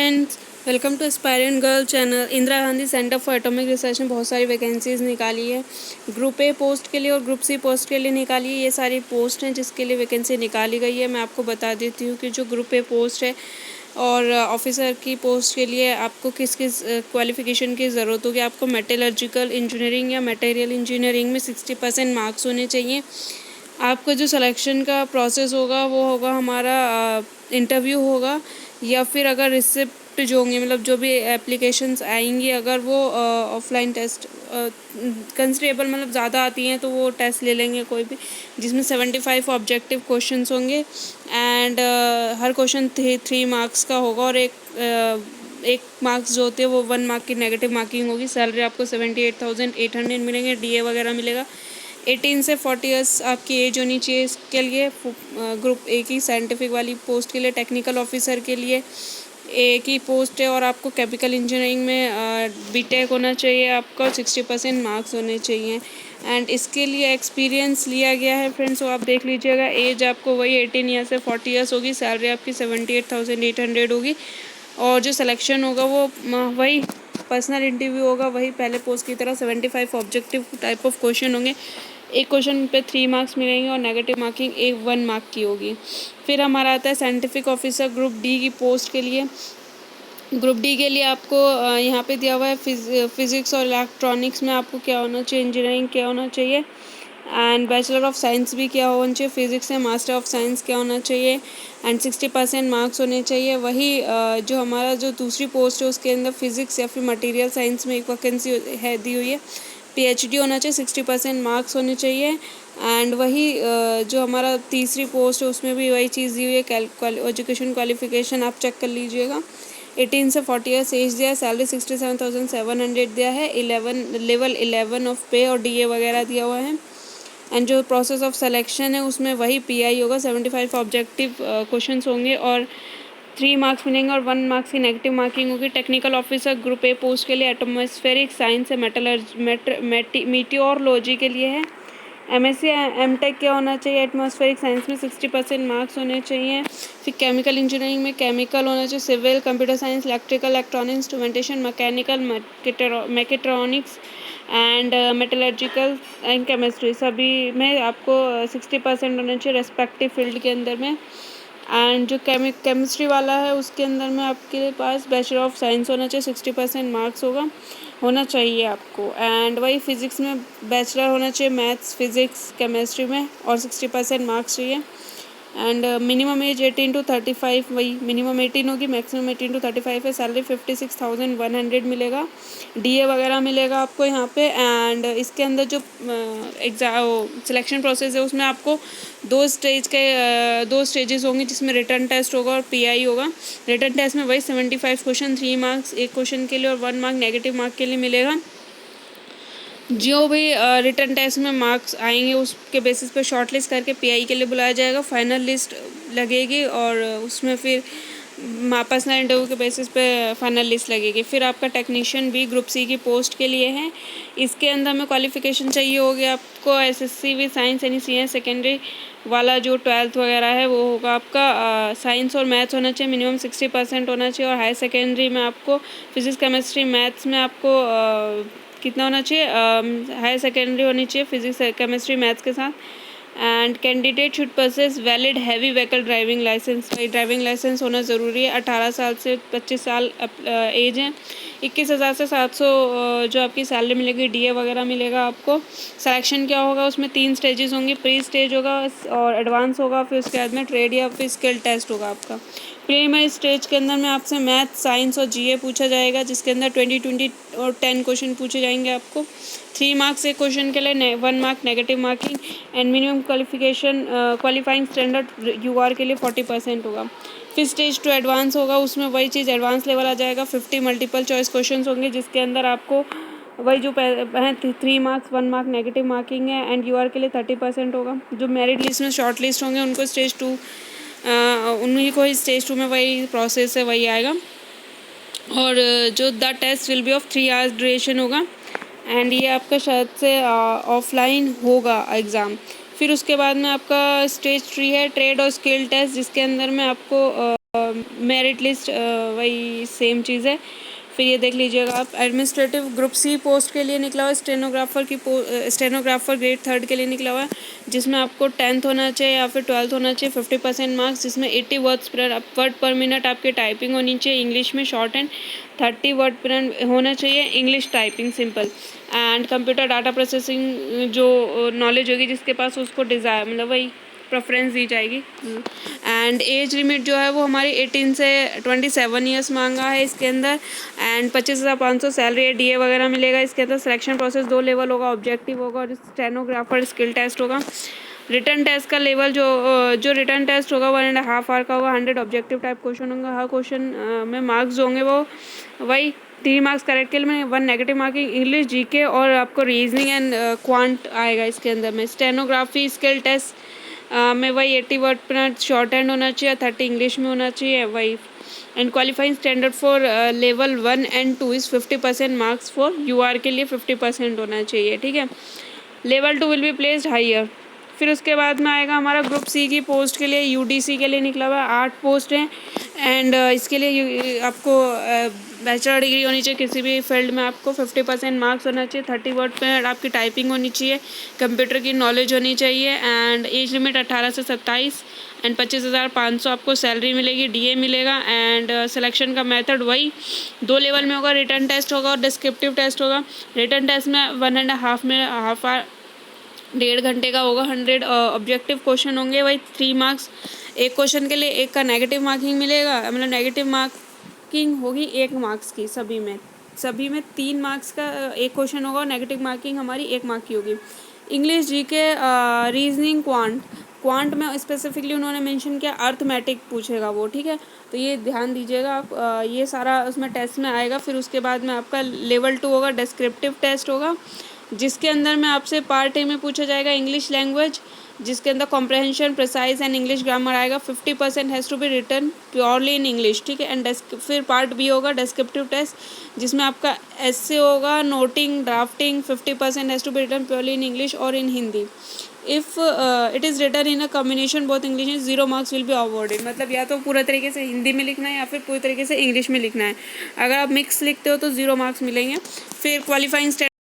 Friends, welcome to Aspirant Girl channel. Indira Gandhi Centre for Atomic Research ने बहुत सारी vacancies निकाली है। ग्रुप ए पोस्ट के लिए और ग्रुप सी पोस्ट के लिए निकाली है। ये सारी पोस्ट हैं जिसके लिए वैकेंसी निकाली गई है। मैं आपको बता देती हूँ कि जो ग्रुप ए पोस्ट है और ऑफिसर की पोस्ट के लिए आपको किस किस क्वालिफ़िकेशन की ज़रूरत होगी। आपको मेटलर्जिकल इंजीनियरिंग या मटेरियल इंजीनियरिंग में 60% मार्क्स होने चाहिए। आपका जो सिलेक्शन का प्रोसेस होगा वो होगा हमारा इंटरव्यू होगा, या फिर अगर रिसिप्ट जो होंगे मतलब जो भी एप्लीकेशंस आएंगी अगर वो ऑफलाइन टेस्ट कंसिडरेबल मतलब ज़्यादा आती हैं तो वो टेस्ट ले लेंगे कोई भी, जिसमें 75 ऑब्जेक्टिव क्वेश्चंस होंगे एंड हर क्वेश्चन 3 मार्क्स का होगा और एक मार्क्स जो होते हैं वो 1 मार्क की नेगेटिव मार्किंग होगी। सैलरी आपको 78,800 मिलेंगे। डीए वगैरह मिलेगा। 18 से 40 ईयर्स आपकी एज होनी चाहिए इसके लिए। ग्रुप ए की साइंटिफिक वाली पोस्ट के लिए, टेक्निकल ऑफिसर के लिए ए की पोस्ट है और आपको केमिकल इंजीनियरिंग में बीटेक होना चाहिए। आपका 60% मार्क्स होने चाहिए एंड इसके लिए एक्सपीरियंस लिया गया है फ्रेंड्स। तो आप देख लीजिएगा, एज आपको वही 18 ईयर से 40 ईयर्स होगी। सैलरी आपकी 78,800 होगी और जो सिलेक्शन होगा वो वही पर्सनल इंटरव्यू होगा, वही पहले पोस्ट की तरह 75 ऑब्जेक्टिव टाइप ऑफ क्वेश्चन होंगे। एक क्वेश्चन पे 3 मार्क्स मिलेंगे और नेगेटिव मार्किंग 1 मार्क की होगी। फिर हमारा आता है साइंटिफिक ऑफिसर ग्रुप डी की पोस्ट के लिए। ग्रुप डी के लिए आपको यहाँ पे दिया हुआ है फिज़िक्स और इलेक्ट्रॉनिक्स में आपको क्या होना चाहिए, इंजीनियरिंग क्या होना चाहिए एंड बैचलर ऑफ साइंस भी क्या होना चाहिए, फिज़िक्स में मास्टर ऑफ साइंस क्या होना चाहिए एंड 60% मार्क्स होने चाहिए। वही जो हमारा जो दूसरी पोस्ट है उसके अंदर फिज़िक्स या फिर मटेरियल साइंस में एक वैकेंसी है दी हुई है। पीएचडी होना चाहिए, 60% मार्क्स होने चाहिए एंड वही जो हमारा तीसरी पोस्ट है उसमें भी वही चीज़ दी हुई है। एजुकेशन क्वालिफिकेशन आप चेक कर लीजिएगा। 18 से 40 ईयर्स एज दिया है। सैलरी 67,700 दिया है। लेवल 11 ऑफ पे और डीए वगैरह दिया हुआ है एंड जो प्रोसेस ऑफ सिलेक्शन है उसमें वही पीआई होगा। 75 ऑब्जेक्टिव क्वेश्चंस होंगे और 3 मार्क्स मिलेंगे और 1 मार्क्स की नेगेटिव मार्किंग होगी। Technical officer group A post के लिए एटमॉस्फेरिक साइंस है। मीटियोरलॉजी के लिए है। एमएससी एमटेक क्या होना चाहिए, एटमॉस्फेरिक साइंस में 60% मार्क्स होने चाहिए। फिर केमिकल इंजीनियरिंग में केमिकल होना चाहिए। Civil, computer science, electrical, electronics, instrumentation, mechanical, mechatronics and metallurgical and chemistry सभी में आपको 60% होना चाहिए रेस्पेक्टिव फील्ड के अंदर में। एंड जो केमिस्ट्री वाला है उसके अंदर में आपके पास बैचलर ऑफ साइंस होना चाहिए, 60% मार्क्स होना चाहिए आपको। एंड वही फिज़िक्स में बैचलर होना चाहिए, मैथ्स, फिज़िक्स, केमिस्ट्री में और 60% मार्क्स चाहिए। एंड मिनिमम एज 18 to 35, वही मिनिमम 18 होगी, मैक्सिमम 18 to 35 है। सैलरी 56,100 मिलेगा। डीए वगैरह मिलेगा आपको यहाँ पे। एंड इसके अंदर जो सिलेक्शन प्रोसेस है उसमें आपको 2 स्टेजेस होंगे जिसमें रिटर्न टेस्ट होगा और पीआई होगा। रिटर्न टेस्ट में वही 75 क्वेश्चन, 3 मार्क्स एक क्वेश्चन के लिए और 1 मार्क नेगेटिव मार्क के लिए मिलेगा। जो भी रिटर्न टेस्ट में मार्क्स आएंगे उसके बेसिस पे शॉर्टलिस्ट करके पीआई के लिए बुलाया जाएगा। फाइनल लिस्ट लगेगी और उसमें फिर पर्सनल इंटरव्यू के बेसिस पे फाइनल लिस्ट लगेगी। फिर आपका टेक्नीशियन भी ग्रुप सी की पोस्ट के लिए है। इसके अंदर में क्वालिफ़िकेशन चाहिए होगी आपको एसएससी विद साइंस यानी सीनियर सेकेंडरी वाला जो 12th वगैरह है वो होगा आपका। साइंस और मैथ्स होना चाहिए, मिनिमम 60% होना चाहिए और हायर सेकेंडरी में आपको फिज़िक्स, केमिस्ट्री, मैथ्स में आपको कितना होना चाहिए, हायर सेकेंडरी होनी चाहिए फिज़िक्स, केमिस्ट्री, मैथ्स के साथ। And candidate should possess valid heavy vehicle driving licence. भाई ड्राइविंग लाइसेंस होना ज़रूरी है। 18 साल से 25 साल एज है। 21,000 से 700 जो आपकी सैलरी मिलेगी, डीए वगैरह मिलेगा आपको। सिलेक्शन क्या होगा उसमें 3 स्टेजेस होंगी। प्री स्टेज होगा और एडवांस होगा, फिर उसके बाद में ट्रेड या फिर स्किल टेस्ट होगा आपका। प्रीलिमिनरी स्टेज के अंदर में आपसे मैथ, साइंस और जीए पूछा जाएगा जिसके अंदर 20 और 10 क्वेश्चन पूछे जाएंगे आपको। 3 मार्क्स एक क्वेश्चन के लिए, 1 mark negative marking and minimum qualifying standard UR के लिए 40% होगा। फिर स्टेज 2 एडवांस होगा, उसमें वही चीज़ एडवांस लेवल आ जाएगा। 50 मल्टीपल चॉइस क्वेश्चन होंगे जिसके अंदर आपको वही जो है 3 मार्क्स, 1 मार्क नेगेटिव मार्किंग है एंड यूआर के लिए 30% होगा। जो मेरिट लिस्ट में शॉर्ट लिस्ट होंगे उनको स्टेज 2 उन्हीं को ही स्टेज 2 में वही प्रोसेस है वही आएगा। और जो the test will be of 3 hours duration होगा एंड ये आपका शायद से ऑफलाइन होगा एग्ज़ाम। फिर उसके बाद में आपका स्टेज 3 है ट्रेड और स्किल टेस्ट जिसके अंदर में आपको मेरिट लिस्ट वही सेम चीज़ है। फिर ये देख लीजिएगा आप, एडमिनिस्ट्रेटिव ग्रुप सी पोस्ट के लिए निकला हुआ है, स्टेनोग्राफर ग्रेड 3 के लिए निकला हुआ है, जिसमें आपको 10th होना चाहिए या फिर 12th होना चाहिए, 50% मार्क्स, जिसमें 80 वर्ड पर मिनट आपके टाइपिंग होनी चाहिए इंग्लिश में शॉर्ट एंड, 30 वर्ड पर होना चाहिए English typing simple, and computer data processing जो नॉलेज होगी जिसके पास, उसको डिज़ायर मतलब वही प्रेफरेंस दी जाएगी। एंड एज लिमिट जो है वो हमारी 18 से 27 ईयर्स मांगा है इसके अंदर, एंड 25,500 सैलरी है, डीए वगैरह मिलेगा इसके अंदर। सिलेक्शन प्रोसेस 2 लेवल होगा, ऑब्जेक्टिव होगा और स्टेनोग्राफर स्किल टेस्ट होगा। रिटर्न टेस्ट का लेवल जो रिटर्न टेस्ट होगा 1.5 आवर का होगा, 100 ऑब्जेक्टिव टाइप क्वेश्चन होंगे, हर क्वेश्चन में मार्क्स होंगे वो वही 3 मार्क्स करेक्ट के लिए 1 नेगेटिव मार्किंग, इंग्लिश जीके और आपको रीजनिंग एंड क्वांट आएगा इसके अंदर में। स्टेनोग्राफी स्किल टेस्ट में वही 80 वर्ड पर शॉर्ट हैंड होना चाहिए, 30 इंग्लिश में होना चाहिए वही। And qualifying standard for level 1 and 2 is 50% marks for UR के लिए 50% होना चाहिए, ठीक है। Level 2 will be placed higher. फिर उसके बाद में आएगा हमारा ग्रुप सी की पोस्ट के लिए, यूडीसी के लिए निकला हुआ है, 8 पोस्ट हैं। एंड इसके लिए आपको बैचलर डिग्री होनी चाहिए किसी भी फील्ड में, आपको 50% मार्क्स होना चाहिए, 30 वर्ड पे आपकी टाइपिंग होनी चाहिए, कंप्यूटर की नॉलेज होनी चाहिए, एंड एज लिमिट 18 से 27, एंड 25,500 आपको सैलरी मिलेगी, डीए मिलेगा। एंड सिलेक्शन का मेथड वही 2 लेवल में होगा, रिटर्न टेस्ट होगा और डिस्क्रिप्टिव टेस्ट होगा। रिटर्न टेस्ट में 1.5 में हाफ आवर 1.5 घंटे का होगा, 100 ऑब्जेक्टिव क्वेश्चन होंगे, वही 3 मार्क्स एक क्वेश्चन के लिए, एक का नेगेटिव मार्किंग मिलेगा, मतलब नेगेटिव मार्किंग होगी 1 मार्क्स की, सभी में 3 मार्क्स का एक क्वेश्चन होगा और नेगेटिव मार्किंग हमारी 1 मार्क की होगी। इंग्लिश जीके, रीजनिंग, क्वांट में स्पेसिफिकली उन्होंने मेंशन किया अर्थमेटिक पूछेगा वो, ठीक है, तो ये ध्यान दीजिएगा आप, ये सारा उसमें टेस्ट में आएगा। फिर उसके बाद में आपका लेवल 2 होगा, डिस्क्रिप्टिव टेस्ट होगा, जिसके अंदर में आपसे पार्ट ए में पूछा जाएगा इंग्लिश लैंग्वेज, जिसके अंदर comprehension, precise and English grammar आएगा, 50% has to be written purely in English, ठीक है। एंड फिर पार्ट बी होगा डिस्क्रिप्टिव टेस्ट, जिसमें आपका एस्से होगा, noting, drafting, 50% has to be written purely in English or in Hindi. If it is written in a combination both English and 0 marks will be awarded, मतलब या तो पूरा तरीके से हिंदी में लिखना है या फिर पूरी तरीके से इंग्लिश में लिखना है। अगर आप मिक्स लिखते हो तो 0 मार्क्स मिलेंगे। फिर क्वालिफाइंग